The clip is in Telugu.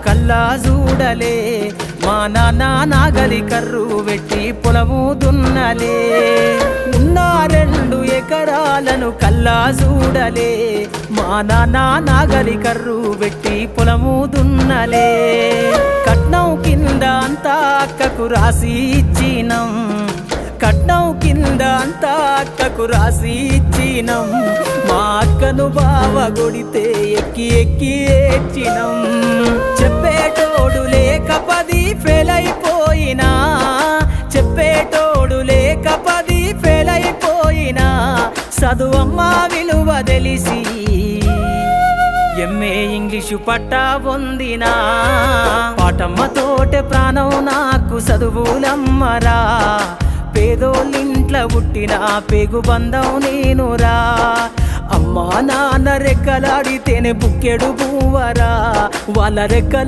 కల్లా చూడలే మా నాన్న నాగలి కర్రు వెట్టి పొలము దున్నలే ఉన్న 2 ఎకరాలను కల్లా చూడలే మా నాన్న నాగలి కర్రు వెట్టి పొలము దున్నలే కట్నం కింద అంతా అక్కకు రాసి ఇచ్చినం కట్నం కింద అంతా అక్కకు రాసి ఇచ్చినం మా అక్కను బావ కొడితే ఎక్కి ఎక్కి ఏడ్చినం చెప్పేటోడు లేక 10 ఫెయిల్ అయిపోయినా చెప్పేటోడు లేక 10 ఫెయిల్ అయిపోయినా చదువమ్మ విలువ తెలిసి ఎంఏ ఇంగ్లీషు పట్టా పొందినా పాటమ్మతోటే ప్రాణం నాకు చదువులమ్మరా పేదోళ్ళింట్ల పుట్టిన పేగు బంధం నేనురా అమ్మా నాన్న రెక్కలాడితేనే బుక్కెడు పువ్వరా వాళ్ళ రెక్కల